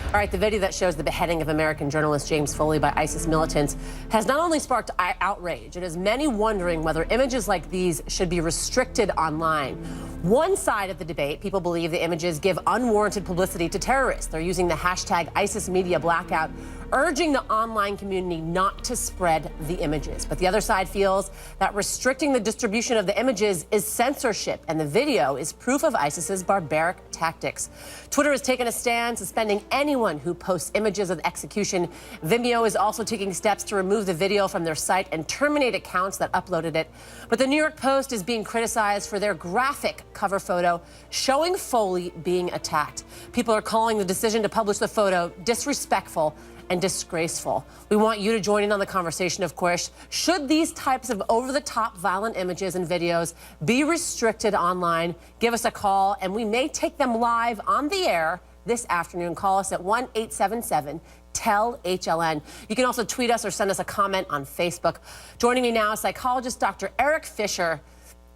All right, the video that shows the beheading of American journalist James Foley by ISIS militants has not only sparked outrage, it has many wondering whether images like these should be restricted online. One side of the debate, people believe the images give unwarranted publicity to terrorists. They're using the hashtag ISIS Media Blackout, urging the online community not to spread the images. But the other side feels that restricting the distribution of the images is censorship, and the video is proof of ISIS's barbaric tactics. Twitter has taken a stand, suspending anyone who posts images of the execution. Vimeo is also taking steps to remove the video from their site and terminate accounts that uploaded it. But the New York Post is being criticized for their graphic cover photo showing Foley being attacked. People are calling the decision to publish the photo disrespectful and disgraceful. We want you to join in on the conversation, of course. Should these types of over-the-top violent images and videos be restricted online? Give us a call, and we may take them live on the air this afternoon. Call us at 1-877-TEL-HLN. You can also tweet us or send us a comment on Facebook. Joining me now is psychologist Dr. Erik Fisher.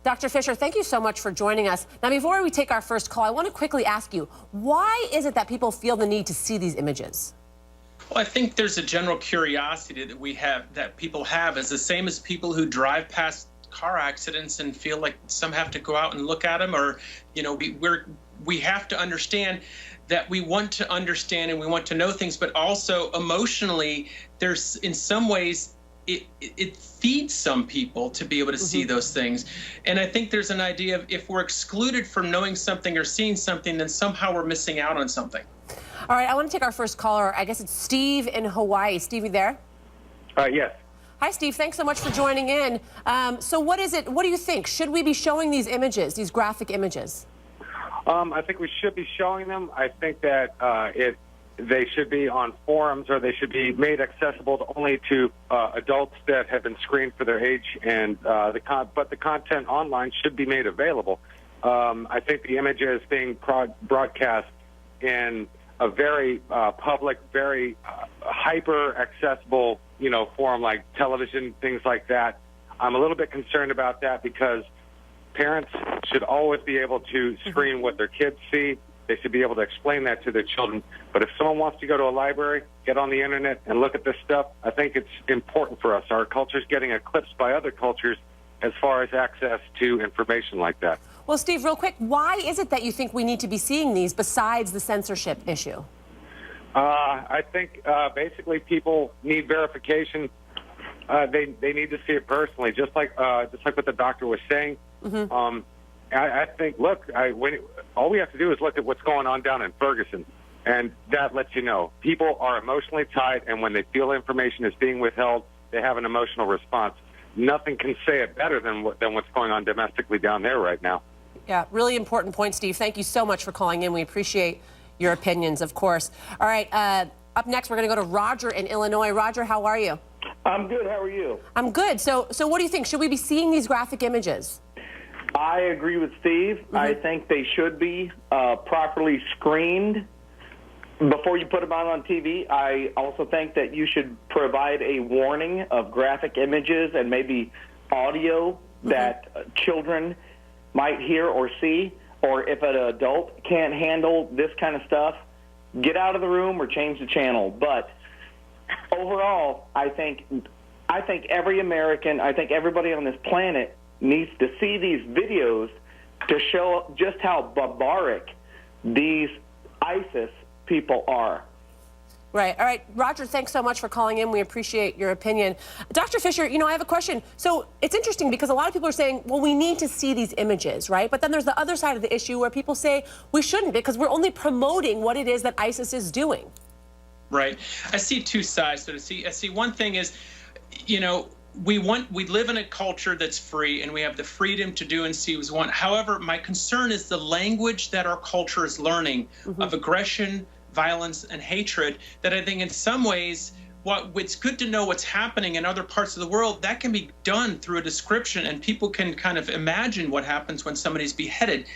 Dr. Fisher, thank you so much for joining us. Now, before we take our first call, I want to quickly ask you, why is it that people feel the need to see these images? Well, I think there's a general curiosity that people have, is the same as people who drive past car accidents and feel like some have to go out and look at them, or, you know, we have to understand that we want to understand and we want to know things, but also emotionally, there's in some ways it feeds some people to be able to see those things. And I think there's an idea of if we're excluded from knowing something or seeing something, then somehow we're missing out on something. All right, I want to take our first caller. I guess it's Steve in Hawaii. Steve, you there? Yes. Hi, Steve. Thanks so much for joining in. So what is it? What do you think? Should we be showing these images, these graphic images? I think we should be showing them. I think that they should be on forums, or they should be made accessible only to adults that have been screened for their age, and but the content online should be made available. I think the images being broadcast in a very public, very hyper accessible, forum like television, things like that. I'm a little bit concerned about that because parents should always be able to screen what their kids see. They should be able to explain that to their children. But if someone wants to go to a library, get on the internet and look at this stuff, I think it's important for us. Our culture's getting eclipsed by other cultures as far as access to information like that. Well, Steve, real quick, why is it that you think we need to be seeing these besides the censorship issue? I think basically people need verification. They need to see it personally, just like what the doctor was saying. I think, look, all we have to do is look at what's going on down in Ferguson, and that lets you know people are emotionally tied, and when they feel information is being withheld, they have an emotional response. Nothing can say it better than what's going on domestically down there right now. Yeah, really important point, Steve. Thank you so much for calling in. We appreciate your opinions, of course. All right, up next, we're going to go to Roger in Illinois. Roger, how are you? I'm good. How are you? I'm good. So what do you think? Should we be seeing these graphic images? I agree with Steve. I think they should be properly screened before you put them on TV. I also think that you should provide a warning of graphic images and maybe audio that children might hear or see, or if an adult can't handle this kind of stuff, get out of the room or change the channel. But overall, I think every American, I think everybody on this planet needs to see these videos to show just how barbaric these ISIS people are. Right. All right. Roger, thanks so much for calling in. We appreciate your opinion. Dr. Fisher, I have a question. So it's interesting because a lot of people are saying, well, we need to see these images, right? But then there's the other side of the issue where people say we shouldn't because we're only promoting what it is that ISIS is doing. Right. I see two sides. So I see one thing is, we live in a culture that's free, and we have the freedom to do and see as we want. However, my concern is the language that our culture is learning of aggression, violence, and hatred, that I think in some ways, it's good to know what's happening in other parts of the world. That can be done through a description, and people can kind of imagine what happens when somebody's beheaded.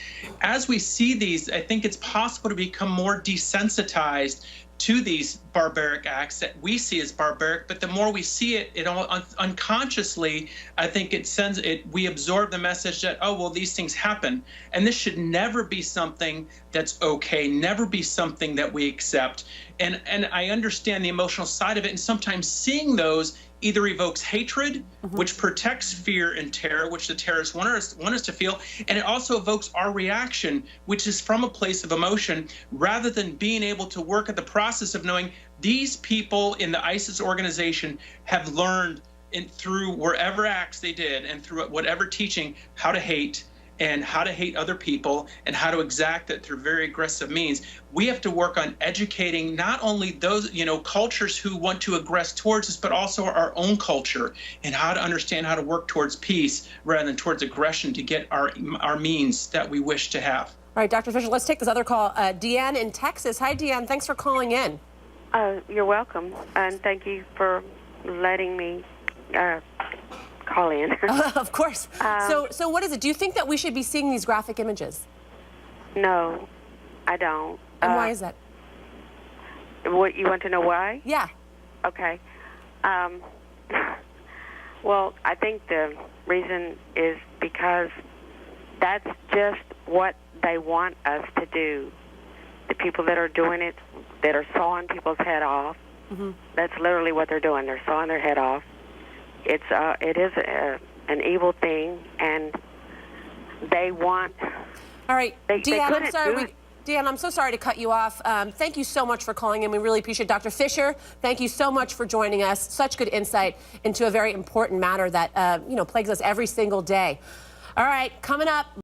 As we see these, I think it's possible to become more desensitized to these barbaric acts that we see as barbaric, but the more we see it, it all unconsciously, I think it sends it, we absorb the message that, oh, well, these things happen. And this should never be something that's okay, never be something that we accept. And I understand the emotional side of it, and sometimes seeing those either evokes hatred, which protects fear and terror, which the terrorists want us to feel, and it also evokes our reaction, which is from a place of emotion, rather than being able to work at the process of knowing these people in the ISIS organization have learned through wherever acts they did and through whatever teaching how to hate and how to hate other people and how to exact it through very aggressive means. We have to work on educating not only those, cultures who want to aggress towards us, but also our own culture and how to understand how to work towards peace rather than towards aggression to get our means that we wish to have. All right, Dr. Fisher, let's take this other call. Deanne in Texas. Hi, Deanne. Thanks for calling in. You're welcome, and thank you for letting me call in. Of course. So what is it? Do you think that we should be seeing these graphic images? No, I don't. And why is that? What, you want to know why? Yeah. Okay. Well, I think the reason is because that's just what they want us to do. The people that are doing it, that are sawing people's head off, that's literally what they're doing. They're sawing their head off. It is an evil thing, and they want. All right, Deanne, I'm sorry. Deanne, I'm so sorry to cut you off. Thank you so much for calling in. We really appreciate it. Dr. Fisher, thank you so much for joining us. Such good insight into a very important matter that plagues us every single day. All right, coming up.